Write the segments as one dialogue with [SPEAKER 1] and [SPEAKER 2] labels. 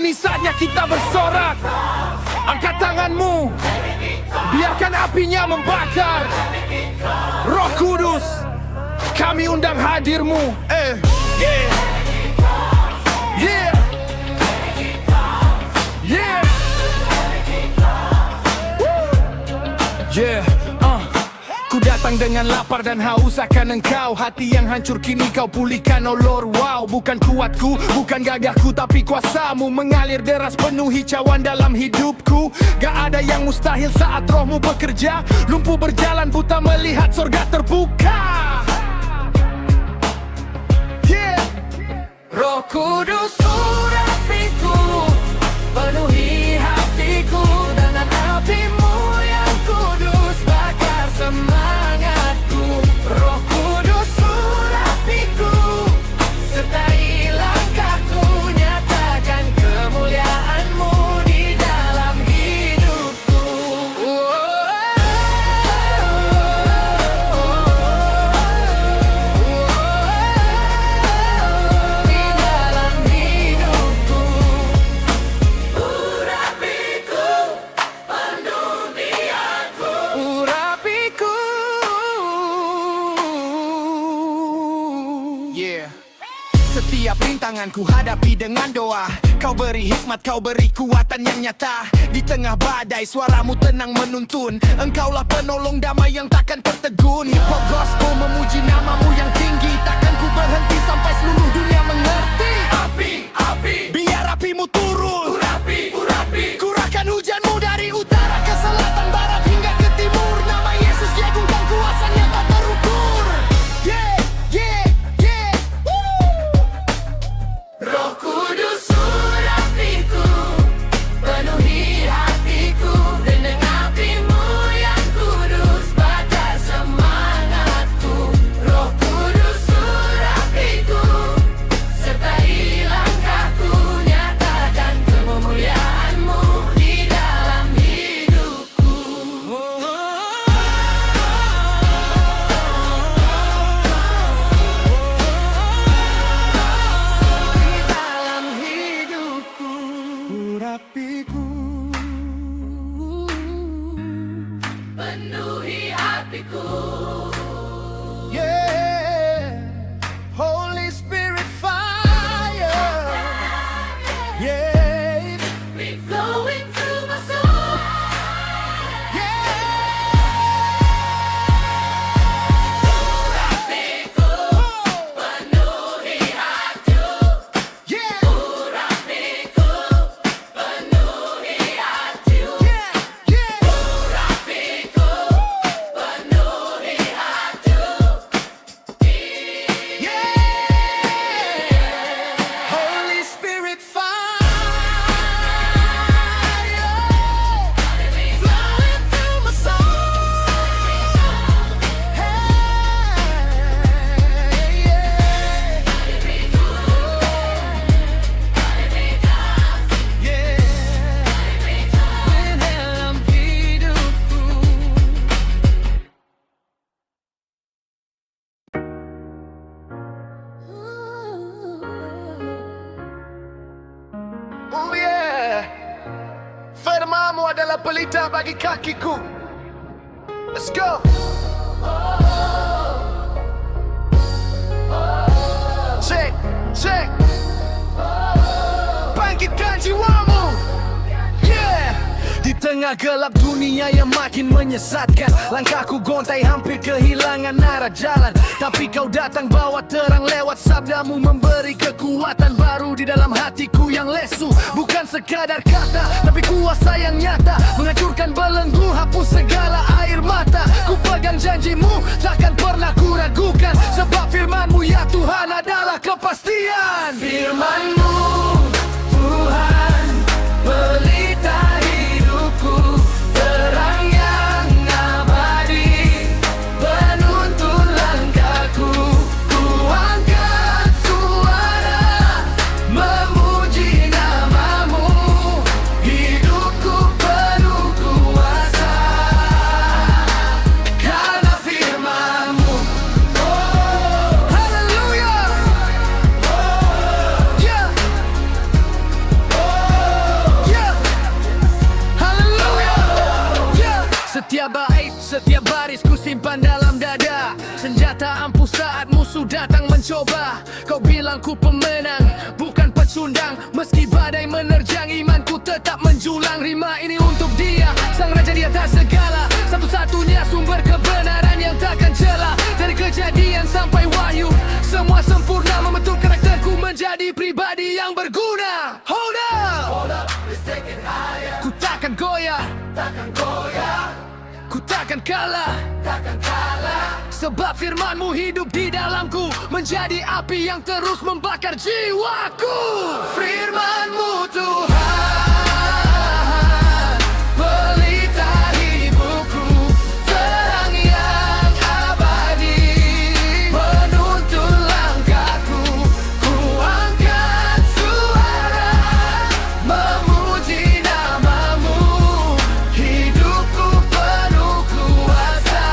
[SPEAKER 1] Kini saatnya kita bersorak. Angkat tanganmu, biarkan apinya membakar. Roh Kudus, kami undang hadirmu. Yeah. Yeah. Yeah. Yeah. Ku datang dengan lapar dan haus akan engkau. Hati yang hancur kini kau pulihkan, oh Lord. Wow, bukan kuatku, bukan gagahku, tapi kuasamu mengalir deras penuhi cawan dalam hidupku. Gak ada yang mustahil saat rohmu bekerja. Lumpuh berjalan, buta melihat surga terbuka. Yeah. Roh Kudus urapiku, penuhi hatiku dengan apimu yang kudus, bakar semangatku. Roh Kudus urapiku, sertai langkahku, nyatakan kemuliaanmu di dalam hidupku. Di dalam hidupku. Urapiku, penuhi aku. Urapiku. Yeah. Setiap rintangan ku hadapi dengan doa. Kau beri hikmat, kau beri kuatan yang nyata. Di tengah badai suaramu tenang menuntun. Engkaulah penolong damai yang takkan tertegun. Hip-hop gospel memuji namamu yang tinggi. Takkan ku berhenti sampai seluruh dunia mengerti. Api, api, biar apimu turun. Urapi, urapi, curahkan hujanmu dari utara ke selatan, barat hingga ke timur. Nama Yesus diagungkan, kuasanya tak terukur. Yeah, yeah, yeah. Woo. Roh Kudus urapiku, penuhi hatiku dengan apimu yang kudus, bakar semangatku. Roh Kudus urapiku, sertai langkahku, nyatakan kemuliaanmu di dalam hidupku. Di dalam hidupku. Urapiku, penuhi hatiku. Yeah. Holy Spirit fire. Yeah. Be flowing through my soul. Yeah. Urapiku, penuhi hatiku. Yeah. Urapiku, penuhi hatiku. Yeah. Yeah. Urapiku, penuhi hatiku. Yeah. Holy Spirit fire. Flowing through my soul. Hey, yeah. Yeah. Di dalam hidupku. Oh yeah. Firmamu adalah pelita bagi kakiku. Let's go. Check, check. Bangkitkan jiwamu. Yeah. Di tengah gelap dunia yang makin menyesatkan, langkahku gontai hampir kehilangan arah jalan. Tapi kau datang bawa terang lewat sabdamu, memberi kekuatan baru di dalam hatiku yang lesu. Bukan sekadar kata, tapi kuasa yang nyata, menghancurkan belenggu, hapus segala air mata. Ku pegang janjimu, takkan pernah ku ragukan, sebab firmanmu ya Tuhan adalah kepastian. Firmanmu Tuhan, pelita hidupku, terang yang abadi, penuntun langkahku. Ku angkat suara, memuji namamu, hidupku penuh kuasa, karena firmanmu. Oh, haleluya. Yeah. simpan dalam dada. Senjata ampuh saat musuh datang mencoba. Kau bilang ku pemenang, bukan pecundang. Meski badai menerjang, imanku tetap menjulang. Rima ini untuk dia, sang raja di atas segala. Satu-satunya sumber kebenaran yang takkan celah. Dari kejadian sampai wahyu, semua sempurna membentuk karakterku menjadi pribadi yang berguna. Hold up, let's take it higher. Ku takkan goyah, ku takkan kalah, sebab firmanmu hidup di dalamku, menjadi api yang terus membakar jiwaku. Firmanmu Tuhan, pelita hidupku, terang yang abadi, menuntun langkahku. Ku angkat suara, memuji namamu, hidupku penuh kuasa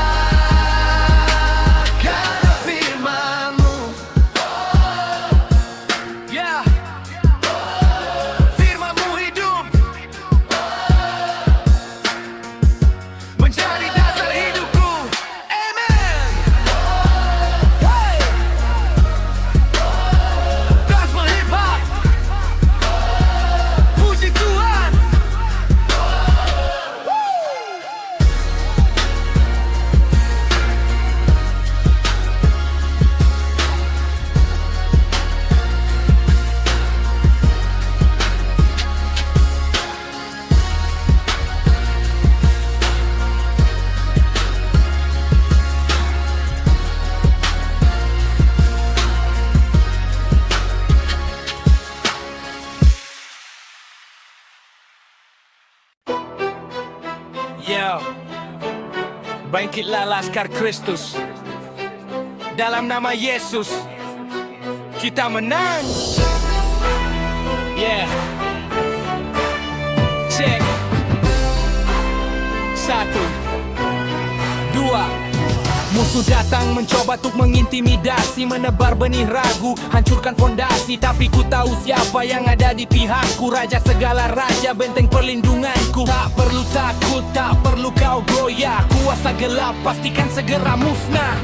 [SPEAKER 1] karena firmanmu. Yeah, firmanmu hidup, menjadi dasar hidupku. Amen. Hey, gospel hip hop, puji Tuhan. Yo, bangkitlah laskar Kristus, dalam nama Yesus kita menang. Yeah, check. 1, 2. Musuh datang mencoba untuk mengintimidasi, menebar benih ragu, hancurkan fondasi. Tapi ku tahu siapa yang ada di pihakku, Raja segala raja, benteng perlindunganku. Tak perlu takut, tak perlu kau goyah, kuasa gelap pastikan segera musnah.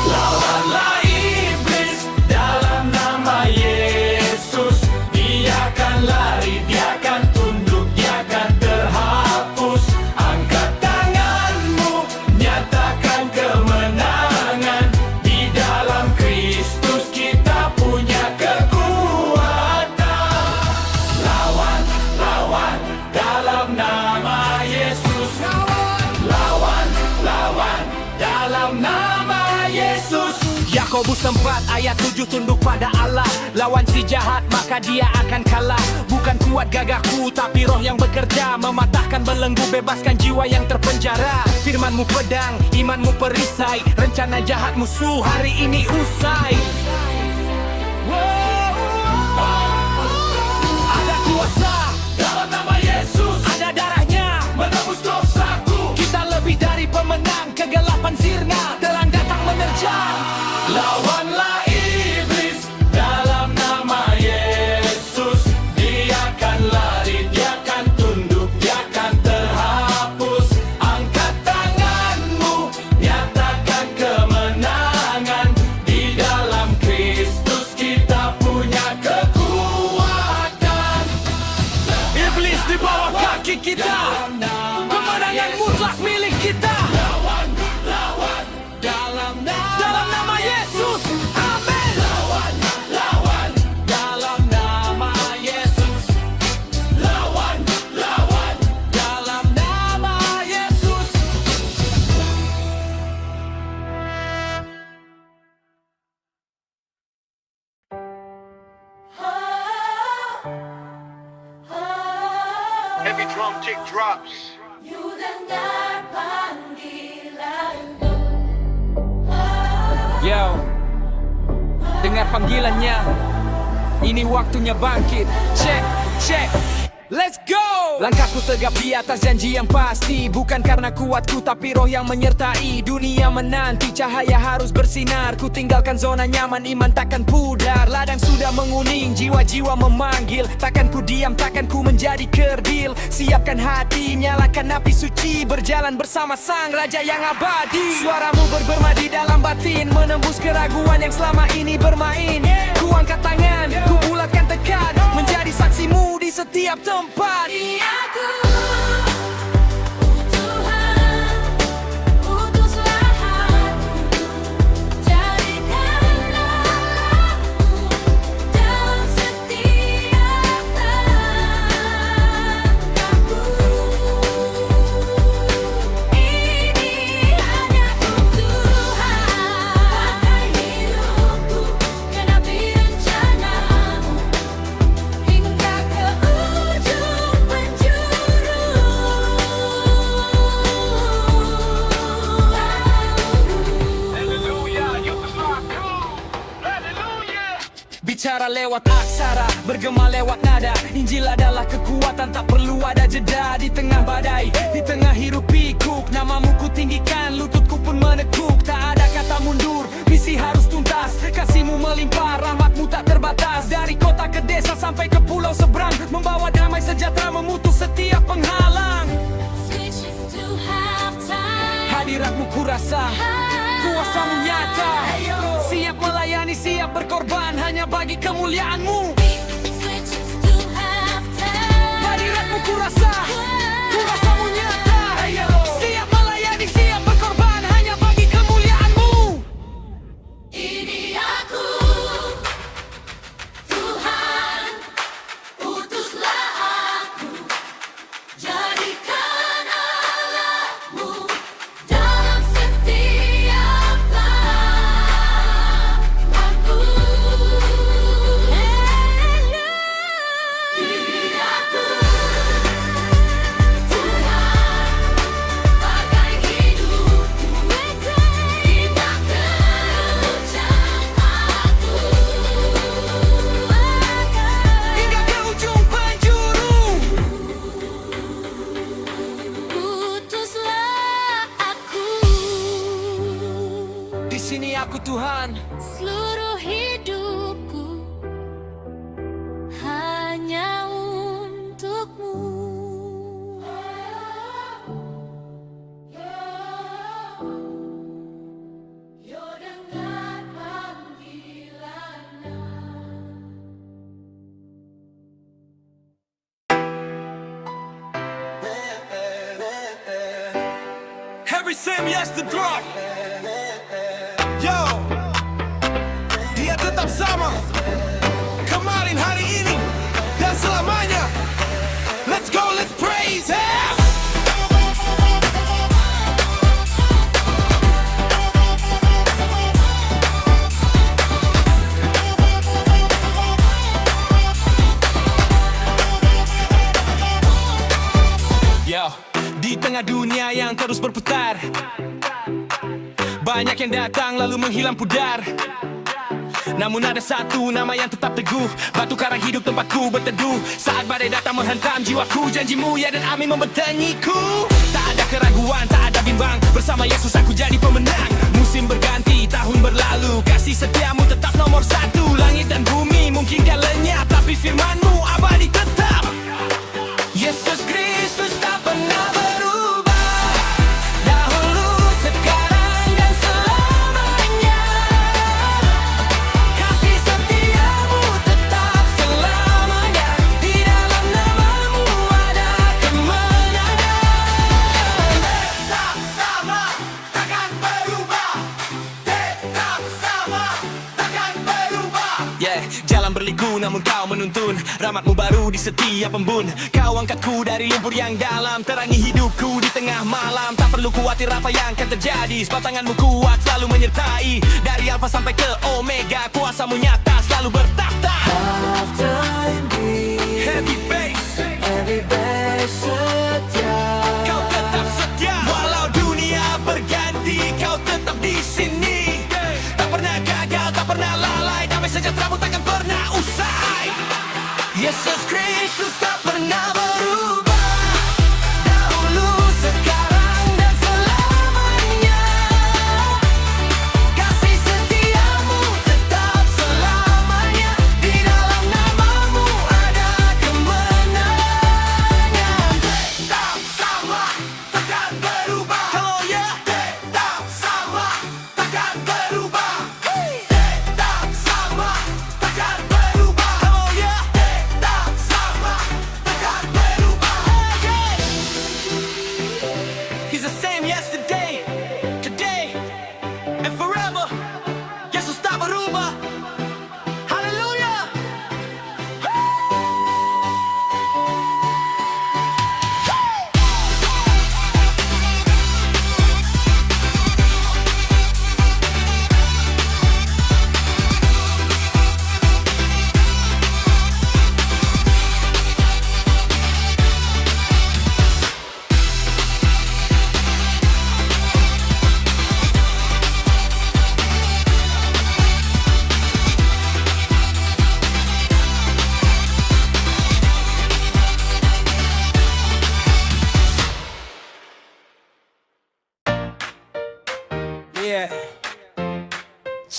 [SPEAKER 1] Lawanlah iblis dalam nama Yesus. Dia akan lari, dia akan tunduk, dia akan terhapus. Angkat tanganmu, nyatakan kemenangan. Di dalam Kristus kita punya kekuatan. Lawan, lawan dalam nama Yesus. Lawan, lawan dalam nama Yesus. Yakobus 4 ayat 7, tunduk pada Allah. Lawan si jahat maka dia akan kalah. Bukan kuat gagahku tapi roh yang bekerja, mematahkan belenggu, bebaskan jiwa yang terpenjara. Firmanmu pedang, imanmu perisai, rencana jahat musuh hari ini usai. Ada kuasa dalam nama Yesus, ada darahnya menebus dosaku. Kita lebih dari pemenang, kegelapan sirna telah datang menerjang. Lawanlah iblis dalam nama Yesus. Dia akan lari, dia akan tunduk, dia akan terhapus. Angkat tanganmu, nyatakan kemenangan. Di dalam Kristus kita punya kekuatan. Iblis di bawah kaki kita, kemenangan mutlak milik kita. Lawan, lawan dalam nama Yesus. Amin. Lawan, lawan dalam nama Yesus. Lawan, lawan dalam nama Yesus.
[SPEAKER 2] Heavy drum kick drops.
[SPEAKER 3] You dengar panggilanku.
[SPEAKER 1] Yo, dengar panggilannya, ini waktunya bangkit. Check, check, let's go.
[SPEAKER 2] Langkahku tegap di atas janji yang pasti. Bukan karena kuatku tapi roh yang menyertai. Dunia menanti cahaya harus bersinar. Ku tinggalkan zona nyaman, iman takkan pudar. Ladang sudah menguning, jiwa-jiwa memanggil. Takkan ku diam, takkan ku menjadi kerdil. Siapkan hati, nyalakan api suci. Berjalan bersama sang raja yang abadi. Suaramu bergema di dalam batin, menembus keraguan yang selama ini bermain. Ku angkat tangan, ku bulatkan tekad, menjadi saksimu di setiap tempat.
[SPEAKER 3] Aku, Tuhan, utuslah aku, jadikanlah aku dalam setiap langkahku. Ini hanya untuk Tuhan, pakai hidupku, genapi rencanamu hingga ke ujung penjuru.
[SPEAKER 2] Bicara lewat aksara, bergema lewat nada. Injil adalah kekuatan, tak perlu ada jeda. Di tengah badai, di tengah hiruk pikuk, namamu ku tinggikan, lututku pun menekuk. Tak ada kata mundur, misi harus tuntas. Kasihmu melimpah, rahmatmu tak terbatas. Dari kota ke desa sampai ke pulau seberang, membawa damai sejahtera, memutus setiap penghalang.
[SPEAKER 3] Switches to halftime.
[SPEAKER 2] Hadiratmu ku rasa, kuasamu nyata. Siap melayani, siap berkorban, hanya bagi kemuliaanmu.
[SPEAKER 3] Switches to halftime.
[SPEAKER 2] Hadiratmu ku rasa, kuasamu nyata. Siap melayani, siap berkorban, hanya bagi kemuliaanmu.
[SPEAKER 3] Ini aku, Tuhan, utuslah aku, jadikan Allahmu dalam setiap langkahku. Ini aku, Tuhan, pakai hidupku, hingga ke ujung aku.
[SPEAKER 2] Hingga ke ujung penjuru.
[SPEAKER 3] Utuslah aku,
[SPEAKER 2] Di sini aku Tuhan,
[SPEAKER 3] seluruh hidupku hanya untukmu. Yo dengar panggilannya.
[SPEAKER 1] Every Sam yes to drop. Yo, dia tetap sama. Kemarin, hari ini, dan selamanya. Let's go, let's praise Him. Yo, di tengah dunia yang terus berputar, banyak yang datang lalu menghilang pudar. Namun ada satu nama yang tetap teguh, batu karang hidup tempatku berteduh. Saat badai datang menghentam jiwaku, janjimu ya dan amin membentengiku. Tak ada keraguan, tak ada bimbang, bersama Yesus aku jadi pemenang. Musim berganti, tahun berlalu, kasih setiamu tetap nomor satu. Langit dan bumi mungkin kan lenyap, tapi firmanmu abadi tetap. Yesus Kristus tak pernah berubah, dahulu, sekarang, dan selamanya. Kasih setiamu tetap selamanya, di dalam namamu ada kemenangan. Tetap sama, takkan berubah. Tetap sama, takkan berubah. Yeah, jalan berliku namun kau menuntun, rahmatmu baru di setiap embun. Kau angkatku dari lumpur yang dalam, terangi hidupku di tengah malam. Tak perlu khawatir apa yang akan terjadi, sebab tanganmu kuat selalu menyertai. Dari Alfa sampai ke Omega, kuasamu nyata selalu bertakhta. Heavy bass,
[SPEAKER 4] setia.
[SPEAKER 1] kau tetap setia. Walau dunia berganti, kau tetap di sini. Tak pernah gagal, tak pernah lalai, damai sejahteramu takkan pernah usai. Yesus Kristus tak pernah berubah.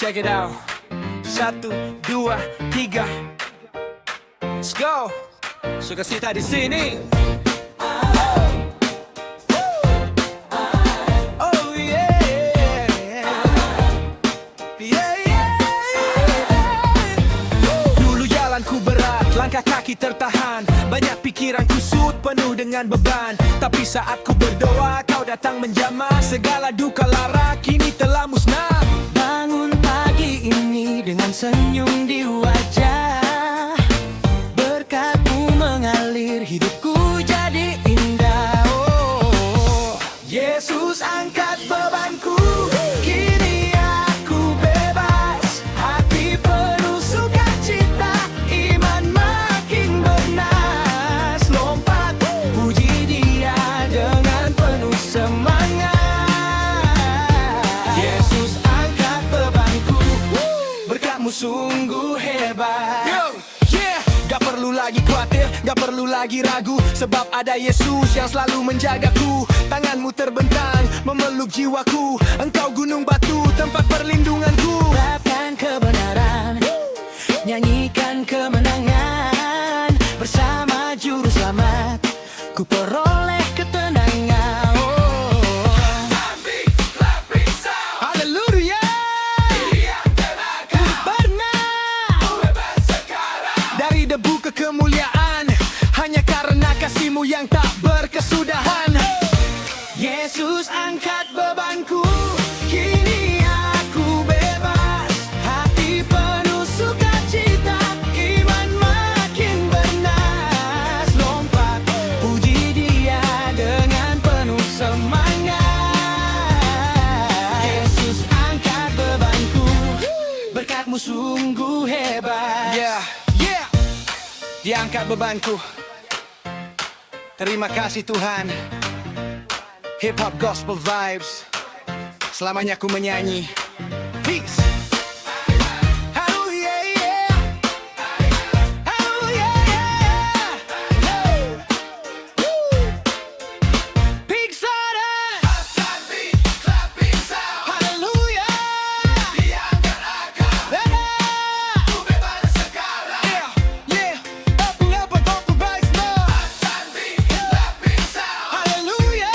[SPEAKER 2] check it out. 1, 2, 3. Let's go. Sukacita di sini. Oh yeah. Yeah, yeah. Dulu jalanku berat, langkah kaki tertahan. Banyak pikiran kusut penuh dengan beban. Tapi saat ku berdoa, kau datang menjamah. Segala duka lara kini telah musnah.
[SPEAKER 4] Bangun pagi ini dengan senyum di wajah. Berkat-Mu mengalir, hidupku jadi indah. Oh,
[SPEAKER 2] Yesus angkat bebanku, kini aku bebas. Hati penuh sukacita, iman makin bernas. Lompat, puji Dia dengan penuh semangat. Yesus angkat bebanku, berkat-Mu sungguh hebat. Gak perlu lagi khawatir, gak perlu lagi ragu. Sebab ada Yesus yang selalu menjagaku. Tangan-Mu terbentang, memeluk jiwaku. Engkau gunung batu, tempat perlindunganku.
[SPEAKER 4] rapkan kebenaran, nyanyikan kemenangan. Bersama Juru Selamat, ku peroleh ketenangan. Oh,
[SPEAKER 2] Haleluya. Ku pernah dari debu ke kemuliaan, hanya karena kasih-Mu yang tak berkesudahan. Yesus angkat bebanku, kini aku bebas. Hati penuh sukacita, iman makin bernas. Lompat, puji Dia dengan penuh semangat. Yesus angkat bebanku, berkat-Mu sungguh hebat. Yeah. Dia angkat bebanku. Terima kasih Tuhan. Hip Hop Gospel Vibes, selamanya ku menyanyi. Peace. Hallelujah, yeah. Hallelujah, yeah. Woo. Big Sada. Hallelujah. Yeah. Yeah. Up, rise now. Hallelujah.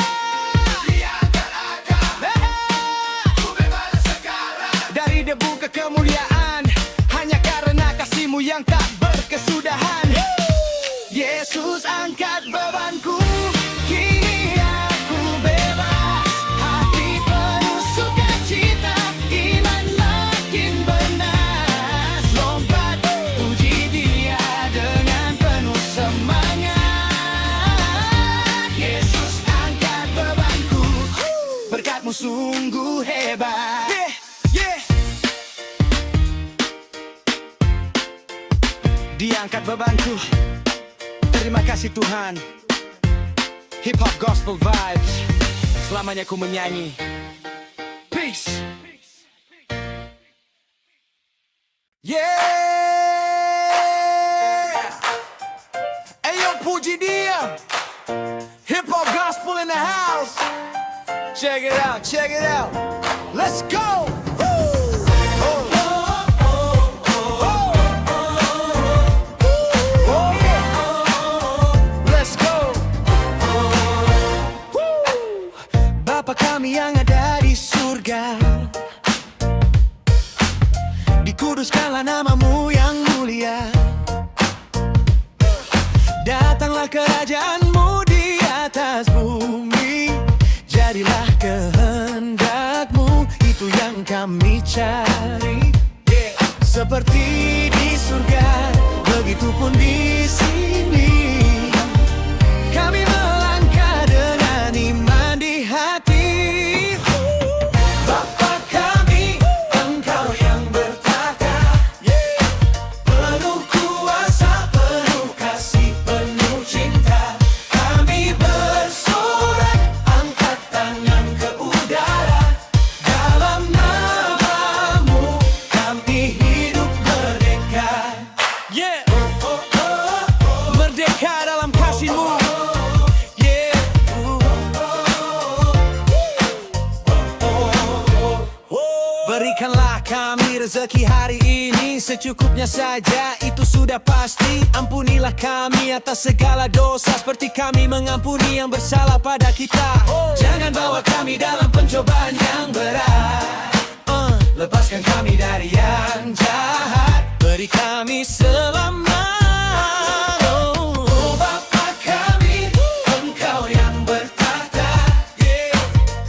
[SPEAKER 2] Dari debu ke kemuliaan, hanya karena kasih-Mu yang tak berkesudahan. Yesus angkat bebanku, kini aku bebas. Hati penuh sukacita, iman makin bernas. Lompat, puji Dia dengan penuh semangat. Yesus angkat bebanku, berkat-Mu sungguh hebat. Dia angkat bebanku. Terima kasih Tuhan. Hip Hop Gospel Vibes, selamanya ku menyanyi. Peace. Yeah. Ayo puji Dia. Hip Hop Gospel in the house. Check it out, check it out. Let's go. Woo. Bapa kami yang ada di surga, dikuduskanlah nama-Mu yang mulia. Datanglah kerajaan-Mu di atas bumi. Jadilah kehendak-Mu, itu yang kami cari. Seperti di surga, begitupun di sini. Kami melangkah dengan iman di hati. Bapa kami, Engkau yang bertata, penuh kuasa, penuh kasih, penuh cinta. Kami bersorak, angkat tangan ke udara. Dalam nama-Mu kami hidup merdeka.
[SPEAKER 4] rezeki hari ini secukupnya saja, itu sudah pasti. Ampunilah kami atas segala dosa, seperti kami mengampuni yang bersalah pada kita. Jangan bawa kami dalam pencobaan yang berat, lepaskan kami dari yang jahat, beri kami selamat. Oh Bapa kami, Engkau yang bertahta,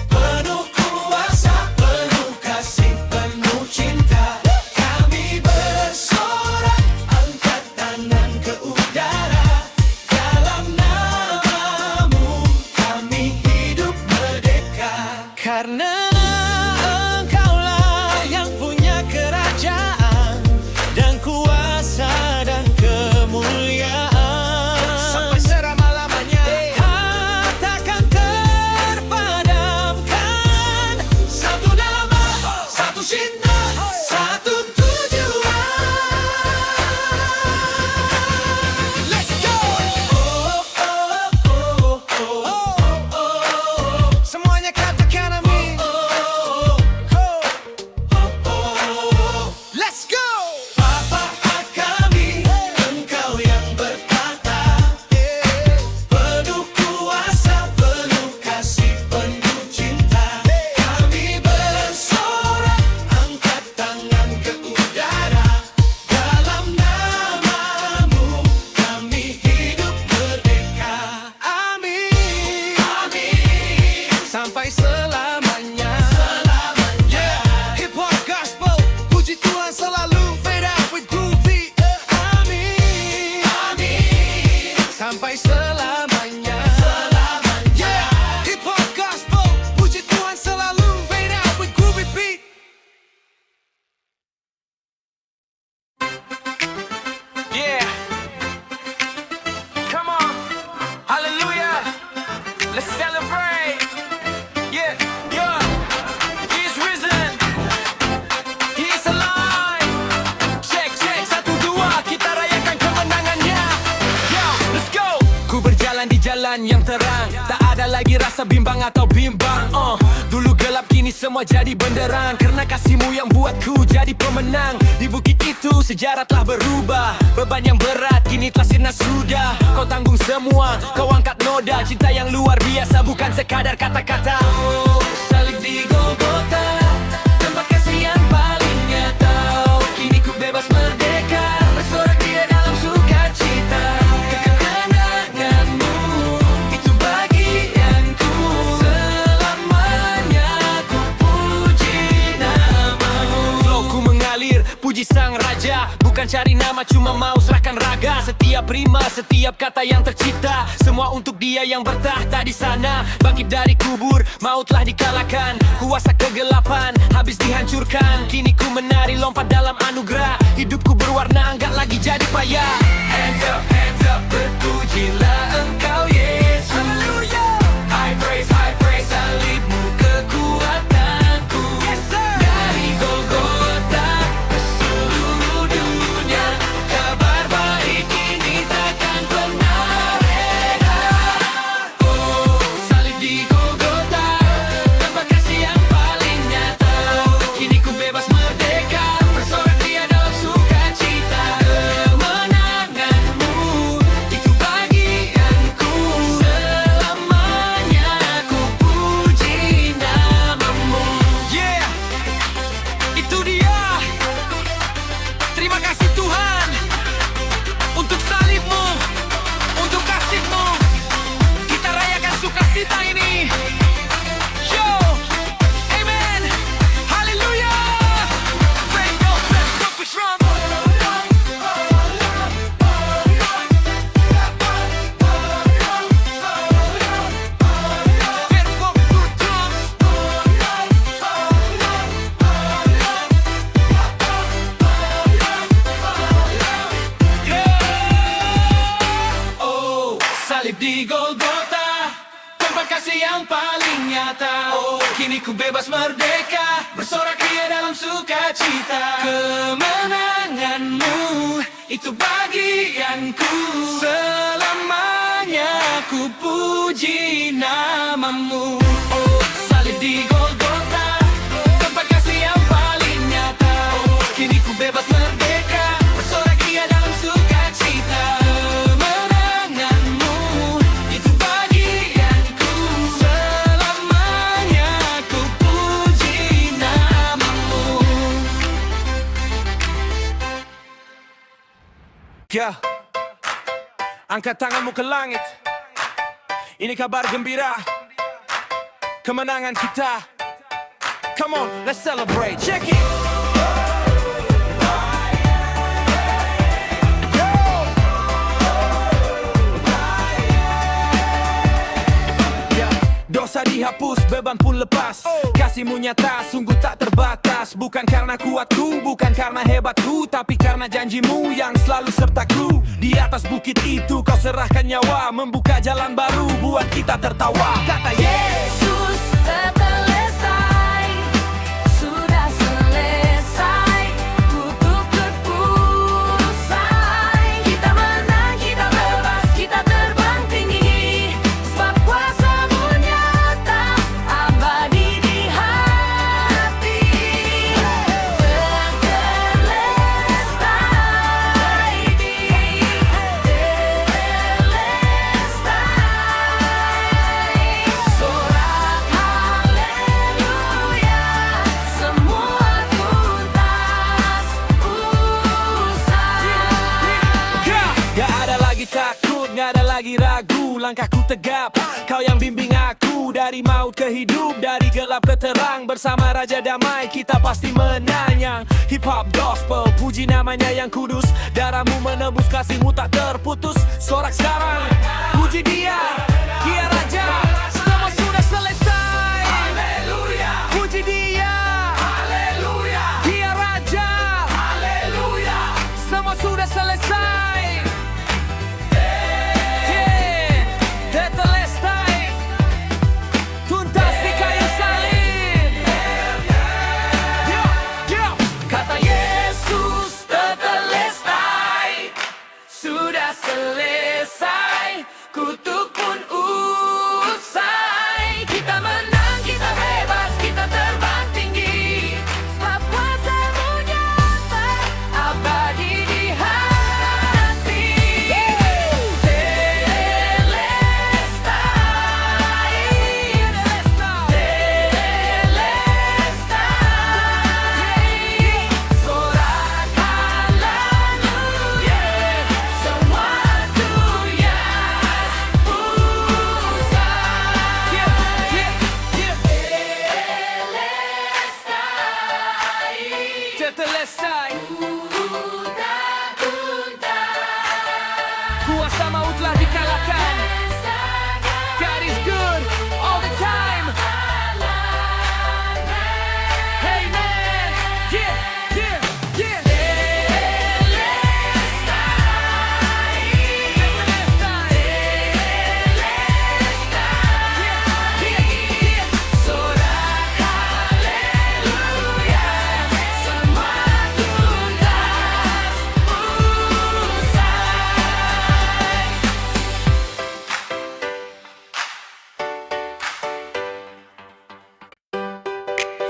[SPEAKER 4] penuh kuasa, penuh kasih, penuh cinta. Kami bersorak, angkat tangan ke udara, dalam namamu kami hidup merdeka. Karena Engkaulah yang punya kerajaan dan kuasa dan kemuliaan sampai selama-lamanya. Takkan terpadamkan. Satu nama, satu cinta, satu tujuan. Let's go! Semuanya katakan amin. Let's go! Bapa kami, Engkau yang bertahta, penuh kuasa, penuh kasih, penuh cinta. Kami bersorak, angkat tangan ke udara, dalam namamu kami hidup merdeka. Amin, amin, sampai selamanya. Hip hop gospel, puji Tuhan selalu fade out with groovy. Amin, amin, sampai selamanya. Hip hop gospel, puji Tuhan selalu fade out with groovy beat.
[SPEAKER 2] Yeah. Come on. Hallelujah. Let's celebrate. Yeah. Yeah. He's risen. He's alive. Check, check. 1, 2. Kita rayakan kemenangannya. Yo, let's go. Ku berjalan di jalan yang terang, tak ada lagi rasa bimbang atau bimbang. Dulu gelap, kini semua jadi benderang, karena kasihmu yang buatku jadi pemenang. Di bukit itu sejarah telah berubah, beban yang berat kini telah sirna sudah. Kau tanggung semua, kau angkat noda. Cinta yang luar biasa bukan sekadar kata-kata. Oh, salib di Golgota, tempat kasih yang paling nyata. Kini ku bebas merdeka, bersorak dia dalam sukacita. Kemenanganmu itu bagianku, selamanya ku puji namamu. Flowku mengalir, puji sang raja, bukan cari nama, cuma mau serahkan raga. Setiap rima, setiap kata yang tercipta, semua untuk dia yang bertahta di sana. Bangkit dari kubur, maut telah dikalahkan, kuasa kegelapan habis dihancurkan. Kini ku menari lompat dalam anugerah, hidupku berwarna enggak lagi jadi payah. Hands up, berpujilah Engkau Yesus. High praise, salibmu kekuatanku. Dari Golgota ke seluruh dunia, kabar baik ini takkan pernah reda. Oh, salib di Golgota, tempat kasih yang paling nyata. Kini ku bebas merdeka, bersorak dia dalam sukacita. Kemenanganmu itu bagianku, selamanya ku puji namamu. Yeah, itu dia. Terima kasih Tuhan untuk salibmu, untuk kasihmu. Kita rayakan sukacita ini. Yo, amen, haleluya. Thank you, push drum. Oh, salib di Golgota, tempat kasih yang paling nyata. Oh, kini ku bebas merdeka, bersorak dia dalam sukacita. Kemenanganmu itu bagianku, selamanya ku puji namamu. Oh, salib di Golgota, tempat kasih yang paling nyata. Oh,
[SPEAKER 4] Angkat tanganmu ke langit. Ini kabar gembira, kemenangan kita. Come on, let's celebrate. Check it. Dosa dihapus, beban pun lepas. Kasihmu nyata, sungguh tak terbatas. Bukan karena kuatku, bukan karena hebatku, tapi karena janjimu yang selalu sertaku. Di atas bukit itu kau serahkan nyawa, membuka jalan baru buat kita tertawa. Kata
[SPEAKER 3] Yesus tetelestai, sudah selesai, kutuk terpusai. Kita menang, kita bebas, kita terbang tinggi, sebab kuasa-Mu nyata, abadi di hati. Tetelestai, sorak haleluya, semua tuntas usai.
[SPEAKER 4] Gak ada lagi takut, gak ada lagi ragu. Langkahku tegap, kau yang bimbing aku. Dari maut ke hidup, dari gelap ke terang. Bersama Raja Damai kita pasti menang. Yang hip hop gospel, puji namanya yang kudus. Darahmu menebus, kasihmu tak terputus. Sorak sekarang, puji Dia, Dia Raja. Semua sudah selesai. Haleluya. Puji Dia, haleluya. Dia Raja, haleluya. Semua sudah selesai. Tetelestai, tuntas di kayu salib.
[SPEAKER 3] Kata Yesus tetelestai, sudah selesai, kutuk pun usai. Kita menang, kita bebas, kita terbang tinggi, sebab kuasa-Mu nyata, abadi di hati. Sorak haleluya, semua tuntas usai.
[SPEAKER 4] Tetelestai,
[SPEAKER 3] Tuntas,
[SPEAKER 4] kuasa maut telah dikalahkan. God is good all the time. Hey man, yeah, yeah, yeah.
[SPEAKER 3] sorak haleluya, semua tuntas usai.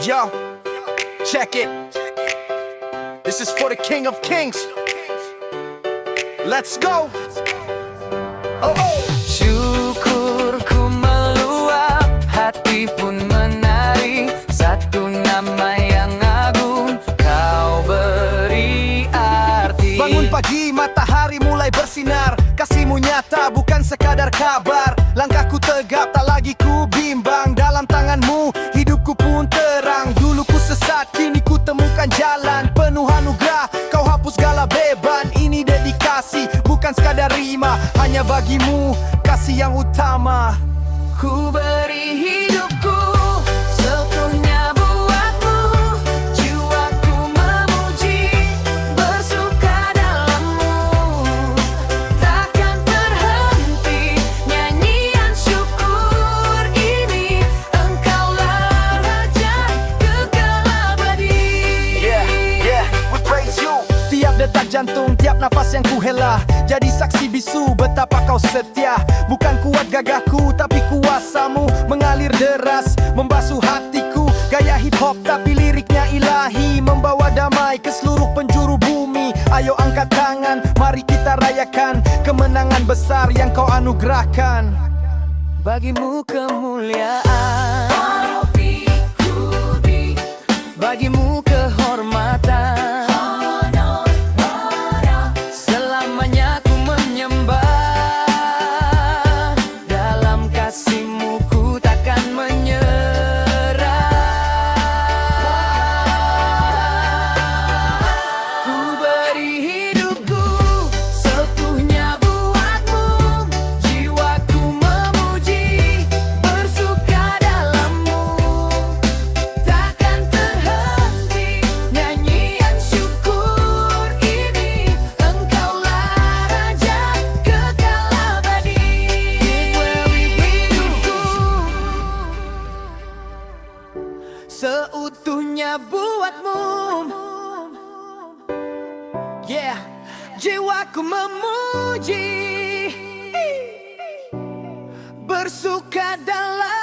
[SPEAKER 1] Yo, check it. This is for the King of Kings. Let's go. Oh, oh.
[SPEAKER 2] Syukurku meluap, hati pun menari. Satu nama yang agung, kau beri arti.
[SPEAKER 1] Bangun pagi, matahari mulai bersinar. Kasihmu nyata, bukan sekadar kabar. Langkahku tegap, tak lagi ku bimbang. Dalam tanganmu, hidupku pun terang. Dulu ku sesat, kini ku temukan jalan. Penuh anugerah, kau hapus segala beban. Ini dedikasi, bukan sekadar rima. Hanya bagimu, kasih yang utama.
[SPEAKER 2] Ku beri hidupku sepenuhnya buatmu, jiwaku memuji, bersuka dalammu. Takkan terhenti nyanyian syukur ini, Engkaulah Raja kekal abadi.
[SPEAKER 1] Yeah, we praise you. Tiap detak jantung, tiap nafas yang ku hela, jadi saksi bisu betapa kau setia. Bukan kuat gagahku, tapi kuasa-Mu mengalir deras, membasuh hatiku. Gaya hip hop tapi liriknya ilahi, membawa damai ke seluruh penjuru bumi. Ayo angkat tangan, mari kita rayakan kemenangan besar yang kau anugerahkan. Bagimu kemuliaan, bagimu kehormatan, selamanya ku menyembah. buatmu. Yeah, jiwaku memuji, bersuka dalam